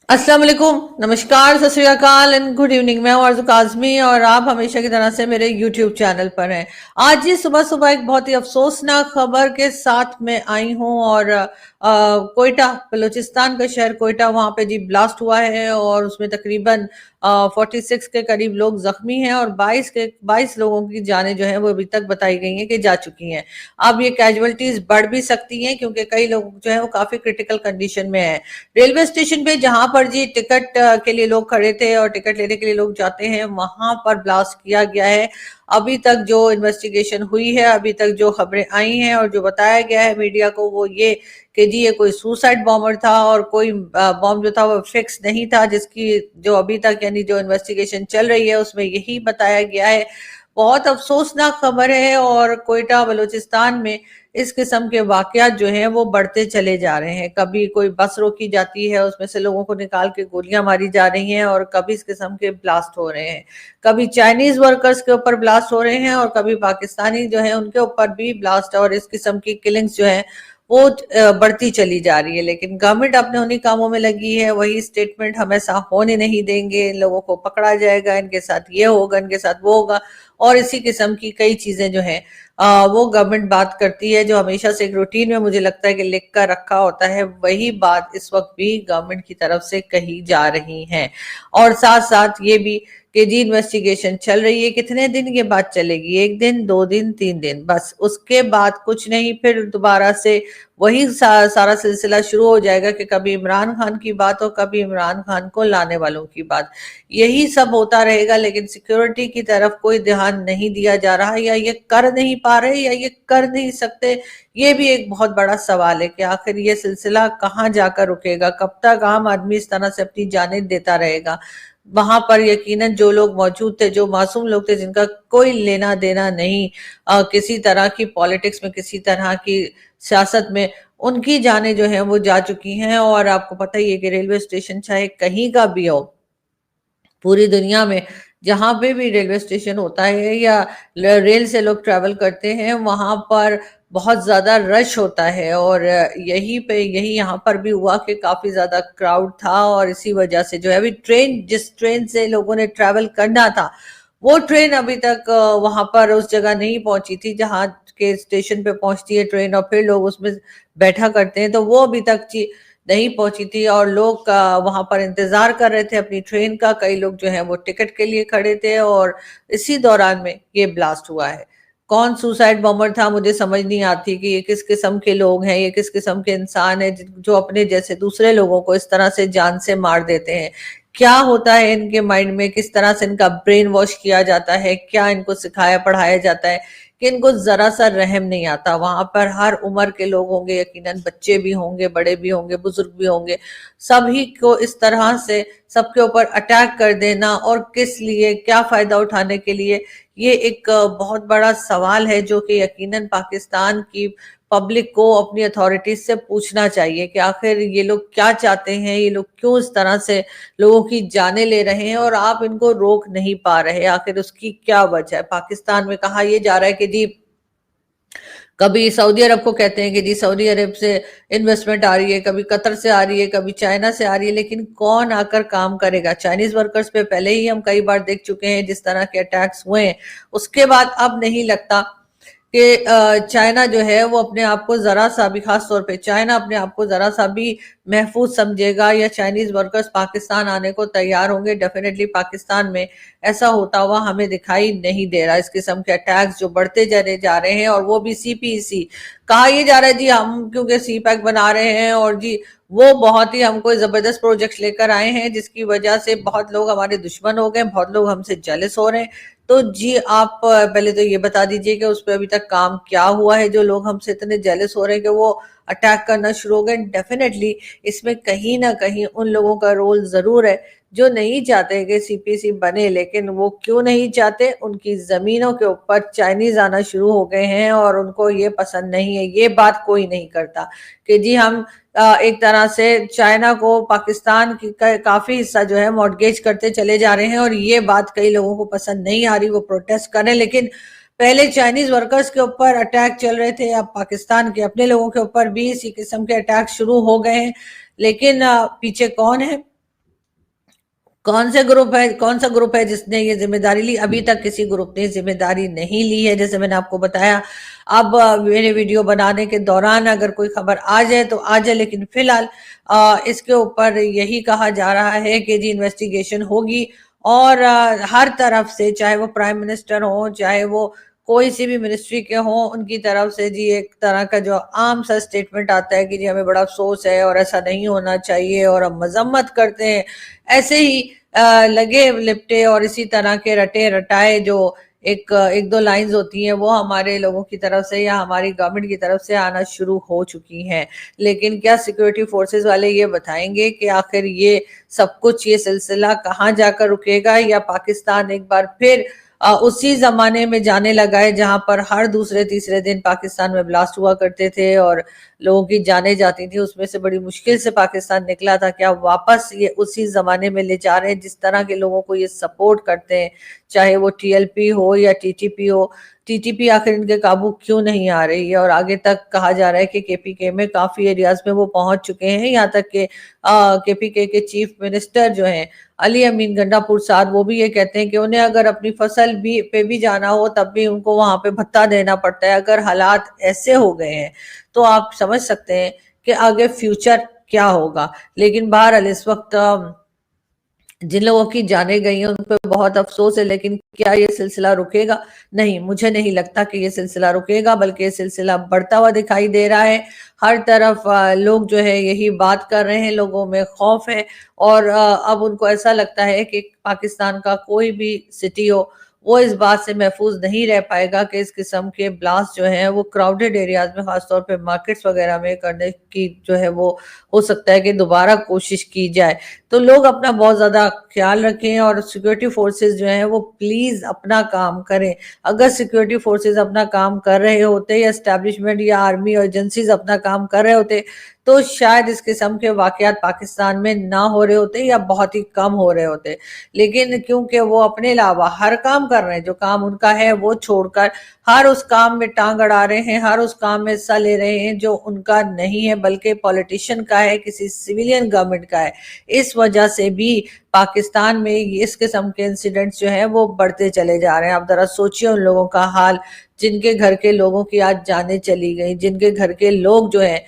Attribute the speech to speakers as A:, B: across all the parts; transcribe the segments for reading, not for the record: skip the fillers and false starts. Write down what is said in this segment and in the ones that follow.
A: अस्सलाम वालेकुम, नमस्कार, सत श्री अकाल एंड गुड इवनिंग। मैं हूं आरज़ू काज़मी और आप हमेशा की तरह से मेरे यूट्यूब चैनल पर हैं। आज ये सुबह सुबह एक बहुत ही अफसोसनाक खबर के साथ में आई हूं और कोयटा, बलूचिस्तान का शहर कोयटा, वहां पे जी ब्लास्ट हुआ है और उसमें तकरीबन 46 के करीब लोग जख्मी हैं और 22 लोगों की जानें जो है वो अभी तक बताई गई हैं कि जा चुकी हैं। अब ये कैजुअलिटीज बढ़ भी सकती हैं क्योंकि कई लोग जो है वो काफी क्रिटिकल कंडीशन में है। रेलवे स्टेशन पे जहां पर जी टिकट के लिए लोग खड़े थे और टिकट लेने के लिए लोग जाते हैं, वहां पर ब्लास्ट किया गया है। अभी तक जो इन्वेस्टिगेशन हुई है, अभी तक जो खबरें आई हैं और जो बताया गया है मीडिया को, वो ये कि जी ये कोई सुसाइड बॉम्बर था और कोई बॉम्ब जो था वो फिक्स नहीं था, जिसकी जो अभी तक यानी जो इन्वेस्टिगेशन चल रही है उसमें यही बताया गया है। बहुत अफसोसनाक खबर है और कोयटा बलूचिस्तान में इस किस्म के वाकयात जो हैं वो बढ़ते चले जा रहे हैं। कभी कोई बस रोकी जाती है, उसमें से लोगों को निकाल के गोलियां मारी जा रही हैं और कभी इस किस्म के ब्लास्ट हो रहे हैं। कभी चाइनीज वर्कर्स के ऊपर ब्लास्ट हो रहे हैं और कभी पाकिस्तानी जो है उनके ऊपर भी ब्लास्ट और इस किस्म की किलिंग्स जो है वो बढ़ती चली जा रही है। लेकिन गवर्नमेंट अपने उन्हीं कामों में लगी है, वही स्टेटमेंट हमेशा होने नहीं देंगे, इन लोगों को पकड़ा जाएगा, इनके साथ ये होगा, इनके साथ वो होगा और इसी किस्म की कई चीजें जो हैं वो गवर्नमेंट बात करती है, जो हमेशा से एक रूटीन में मुझे लगता है कि लिख कर रखा होता है। वही बात इस वक्त भी गवर्नमेंट की तरफ से कही जा रही है और साथ साथ ये भी कि जी इन्वेस्टिगेशन चल रही है। कितने दिन के बाद चलेगी? 1 दिन, 2 दिन, 3 दिन, बस उसके बाद कुछ नहीं। फिर दोबारा से वही सारा सिलसिला शुरू हो जाएगा कि कभी इमरान खान की बात हो, कभी इमरान खान को लाने वालों की बात। यही सब होता रहेगा, लेकिन सिक्योरिटी की तरफ कोई ध्यान नहीं दिया जा रहा, या ये कर नहीं पा रहे या ये कर नहीं सकते। ये भी एक बहुत बड़ा सवाल है कि आखिर ये सिलसिला कहाँ जाकर रुकेगा, कब तक आम आदमी इस तरह से अपनी जानें देता रहेगा। वहां पर यकीनन जो लोग मौजूद थे, जो मासूम लोग थे, जिनका कोई लेना देना नहीं किसी तरह की पॉलिटिक्स में, किसी तरह की सियासत में, उनकी जानें जो है वो जा चुकी हैं। और आपको पता ही है कि रेलवे स्टेशन चाहे कहीं का भी हो, पूरी दुनिया में जहाँ पे भी रेलवे स्टेशन होता है या रेल से लोग ट्रैवल करते हैं, वहां पर बहुत ज्यादा रश होता है और यही यहाँ पर भी हुआ कि काफी ज्यादा क्राउड था और इसी वजह से जो है अभी जिस ट्रेन से लोगों ने ट्रैवल करना था, वो ट्रेन अभी तक वहां पर उस जगह नहीं पहुंची थी जहाँ के स्टेशन पे पहुंचती है ट्रेन और फिर लोग उसमें बैठा करते हैं, तो वो अभी तक नहीं पहुंची थी और लोग वहां पर इंतजार कर रहे थे अपनी ट्रेन का। कई लोग जो है वो टिकट के लिए खड़े थे और इसी दौरान में ये ब्लास्ट हुआ है। कौन सुसाइड बॉम्बर था मुझे समझ नहीं आती कि ये किस किस्म के लोग हैं, ये किस किस्म के इंसान है जो अपने जैसे दूसरे लोगों को इस तरह से जान से मार देते हैं। क्या होता है इनके माइंड में, किस तरह से इनका ब्रेन वॉश किया जाता है, क्या इनको सिखाया पढ़ाया जाता है कि इनको जरा सा रहम नहीं आता। वहां पर हर उम्र के लोग होंगे, यकीनन बच्चे भी होंगे, बड़े भी होंगे, बुजुर्ग भी होंगे, सभी को इस तरह से सबके ऊपर अटैक कर देना और किस लिए, क्या फायदा उठाने के लिए, ये एक बहुत बड़ा सवाल है जो कि यकीनन पाकिस्तान की पब्लिक को अपनी अथॉरिटीज से पूछना चाहिए कि आखिर ये लोग क्या चाहते हैं, ये लोग क्यों इस तरह से लोगों की जानें ले रहे हैं और आप इनको रोक नहीं पा रहे, आखिर उसकी क्या वजह है। पाकिस्तान में कहा यह जा रहा है कि जी, कभी सऊदी अरब को कहते हैं कि जी सऊदी अरब से इन्वेस्टमेंट आ रही है, कभी कतर से आ रही है, कभी चाइना से आ रही है, लेकिन कौन आकर काम करेगा? चाइनीज वर्कर्स पे पहले ही हम कई बार देख चुके हैं जिस तरह के अटैक्स हुए हैं, उसके बाद अब नहीं लगता कि चाइना जो है वो अपने आप को जरा सा भी, खास तौर पे चाइना अपने आप को जरा सा भी महफूज समझेगा या चाइनीज वर्कर्स पाकिस्तान आने को तैयार होंगे। डेफिनेटली पाकिस्तान में ऐसा होता हुआ हमें दिखाई नहीं दे रहा। इस किस्म के अटैक्स जो बढ़ते चले जा रहे हैं और वो भी सीपीसी, कहा यह जा रहा है जी हम क्योंकि सी पैक बना रहे हैं और जी वो बहुत ही हमको जबरदस्त प्रोजेक्ट लेकर आए हैं जिसकी वजह से बहुत लोग हमारे दुश्मन हो गए, बहुत लोग हमसे जेलस हो रहे हैं। तो जी आप पहले तो ये बता दीजिए कि उस पर अभी तक काम क्या हुआ है जो लोग हमसे इतने जेलस हो रहे हैं कि वो अटैक करना शुरू हो गए। डेफिनेटली इसमें कहीं ना कहीं उन लोगों का रोल जरूर है जो नहीं चाहते कि सीपीसी बने, लेकिन वो क्यों नहीं चाहते, उनकी जमीनों के ऊपर चाइनीज आना शुरू हो गए हैं और उनको ये पसंद नहीं है। ये बात कोई नहीं करता कि जी हम एक तरह से चाइना को पाकिस्तान की काफी हिस्सा जो है मॉर्गेज करते चले जा रहे हैं और ये बात कई लोगों को पसंद नहीं आ रही, वो प्रोटेस्ट कर रहे हैं। लेकिन पहले चाइनीज वर्कर्स के ऊपर अटैक चल रहे थे, अब पाकिस्तान के अपने लोगों के ऊपर भी इसी किस्म के अटैक शुरू हो गए हैं। लेकिन पीछे कौन है? कौन सा ग्रुप है जिसने ये जिम्मेदारी ली? अभी तक किसी ग्रुप ने जिम्मेदारी नहीं ली है, जैसे मैंने आपको बताया। अब मेरे वीडियो बनाने के दौरान अगर कोई खबर आ जाए तो आ जाए, लेकिन फिलहाल इसके ऊपर यही कहा जा रहा है कि जी इन्वेस्टिगेशन होगी, और हर तरफ से, चाहे वो प्राइम मिनिस्टर हो, चाहे वो कोई सी भी मिनिस्ट्री के हो, उनकी तरफ से जी एक तरह का जो आम सा स्टेटमेंट आता है कि जी हमें बड़ा अफसोस है और ऐसा नहीं होना चाहिए और हम मजम्मत करते हैं। ऐसे ही लगे लिपटे और इसी तरह के रटे रटाए जो एक दो लाइंस होती हैं, वो हमारे लोगों की तरफ से या हमारी गवर्नमेंट की तरफ से आना शुरू हो चुकी हैं। लेकिन क्या सिक्योरिटी फोर्सेस वाले ये बताएंगे कि आखिर ये सब कुछ, ये सिलसिला कहाँ जाकर रुकेगा, या पाकिस्तान एक बार फिर उसी जमाने में जाने लगा है जहां पर हर दूसरे तीसरे दिन पाकिस्तान में ब्लास्ट हुआ करते थे और लोगों की जानें जाती थी, उसमें से बड़ी मुश्किल से पाकिस्तान निकला था। क्या वापस ये उसी जमाने में ले जा रहे हैं? जिस तरह के लोगों को ये सपोर्ट करते हैं, चाहे वो टीएलपी हो या टीटीपी हो, टीटीपी आखिर इनके काबू क्यों नहीं आ रही है? और आगे तक कहा जा रहा है कि केपीके में काफी एरियाज में वो पहुंच चुके हैं, यहाँ तक कि केपीके के चीफ मिनिस्टर जो हैं अली अमीन गंडापुर साहब, वो भी ये कहते हैं कि उन्हें अगर अपनी फसल भी जाना हो तब भी उनको वहां पे भत्ता देना पड़ता है। अगर हालात ऐसे हो गए हैं तो आप समझ सकते हैं कि आगे फ्यूचर क्या होगा। लेकिन बहरहाल इस वक्त जिन लोगों की जाने गई हैं उन पर बहुत अफसोस है, लेकिन क्या ये सिलसिला रुकेगा? नहीं, मुझे नहीं लगता कि ये सिलसिला रुकेगा, बल्कि ये सिलसिला बढ़ता हुआ दिखाई दे रहा है। हर तरफ लोग जो है यही बात कर रहे हैं, लोगों में खौफ है, और अब उनको ऐसा लगता है कि पाकिस्तान का कोई भी सिटी हो, वो इस बात से महफूज नहीं रह पाएगा कि इस किस्म के ब्लास्ट जो हैं वो क्राउडेड एरियाज में, खासतौर पे मार्केट्स वगैरह में करने की जो है वो हो सकता है कि दोबारा कोशिश की जाए। तो लोग अपना बहुत ज्यादा ख्याल रखें और सिक्योरिटी फोर्सेस जो हैं वो प्लीज अपना काम करें। अगर सिक्योरिटी फोर्सेस अपना काम कर रहे होते, या एस्टैब्लिशमेंट या आर्मी और एजेंसीज अपना काम कर रहे होते, तो शायद इस किस्म के वाकयात पाकिस्तान में ना हो रहे होते या बहुत ही कम हो रहे होते। लेकिन क्योंकि वो अपने अलावा हर काम कर रहे हैं, जो काम उनका है वो छोड़कर हर उस काम में टांग अड़ा रहे हैं, हर उस काम में हिस्सा ले रहे हैं जो उनका नहीं है बल्कि पॉलिटिशियन का है, किसी सिविलियन गवर्नमेंट का है। इस वजह से भी पाकिस्तान में इस किस्म के इंसिडेंट्स जो हैं वो बढ़ते चले जा रहे हैं। आप जरा सोचिए उन लोगों का हाल जिनके घर के लोगों की आज जानें चली गई, जिनके घर के लोग जो हैं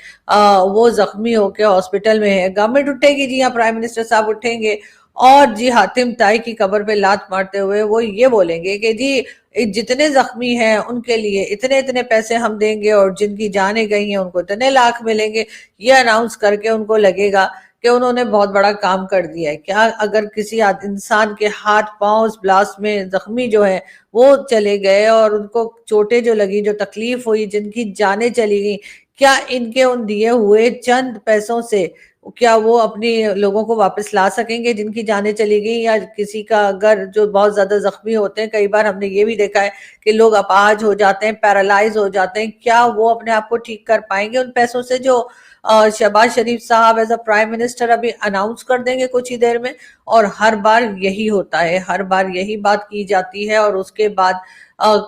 A: वो जख्मी होकर हॉस्पिटल में है। गवर्नमेंट उठेगी जी, यहाँ प्राइम मिनिस्टर साहब उठेंगे और जी हातिम ताई की कब्र पे लात मारते हुए वो ये बोलेंगे कि जी जितने जख्मी हैं उनके लिए इतने इतने पैसे हम देंगे और जिनकी जानें गई हैं उनको इतने लाख मिलेंगे। ये अनाउंस करके उनको लगेगा कि उन्होंने बहुत बड़ा काम कर दिया है। क्या अगर किसी इंसान के हाथ पांव उस ब्लास्ट में जख्मी जो है वो चले गए और उनको चोटें जो लगी, जो तकलीफ हुई, जिनकी जानें चली गई, क्या इनके उन दिए हुए चंद पैसों से क्या वो अपनी लोगों को वापस ला सकेंगे जिनकी जानें चली गई? या किसी का अगर जो बहुत ज्यादा जख्मी होते हैं, कई बार हमने ये भी देखा है कि लोग अपाहज हो जाते हैं, पैरालाइज हो जाते हैं, क्या वो अपने आप को ठीक कर पाएंगे उन पैसों से जो शहबाज शरीफ साहब एज अ प्राइम मिनिस्टर अभी अनाउंस कर देंगे कुछ ही देर में? और हर बार यही होता है, हर बार यही बात की जाती है और उसके बाद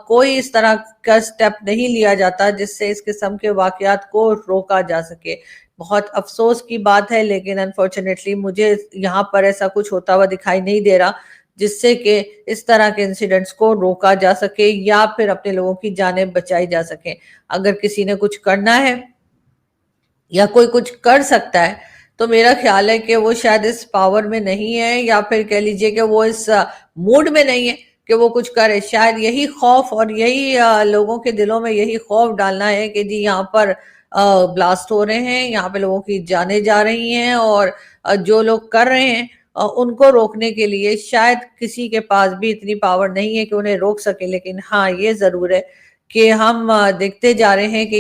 A: कोई इस तरह का स्टेप नहीं लिया जाता जिससे इस किस्म के वाकयात को रोका जा सके। बहुत अफसोस की बात है, लेकिन अनफॉर्चुनेटली मुझे यहाँ पर ऐसा कुछ होता हुआ दिखाई नहीं दे रहा जिससे कि इस तरह के इंसिडेंट्स को रोका जा सके या फिर अपने लोगों की जानें बचाई जा सके। अगर किसी ने कुछ करना है या कोई कुछ कर सकता है तो मेरा ख्याल है कि वो शायद इस पावर में नहीं है, या फिर कह लीजिए कि वो इस मूड में नहीं है कि वो कुछ करे। शायद यही खौफ और यही लोगों के दिलों में यही खौफ डालना है कि जी यहाँ पर ब्लास्ट हो रहे हैं, यहाँ पे लोगों की जानें जा रही हैं, और जो लोग कर रहे हैं उनको रोकने के लिए शायद किसी के पास भी इतनी पावर नहीं है कि उन्हें रोक सके। लेकिन हाँ, ये जरूर है कि हम देखते जा रहे हैं कि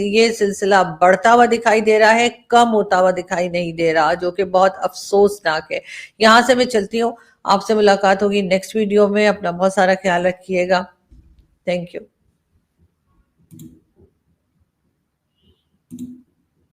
A: ये सिलसिला बढ़ता हुआ दिखाई दे रहा है, कम होता हुआ दिखाई नहीं दे रहा, जो कि बहुत अफसोसनाक है। यहाँ से मैं चलती हूँ, आपसे मुलाकात होगी नेक्स्ट वीडियो में। अपना बहुत सारा ख्याल रखिएगा। Thank you.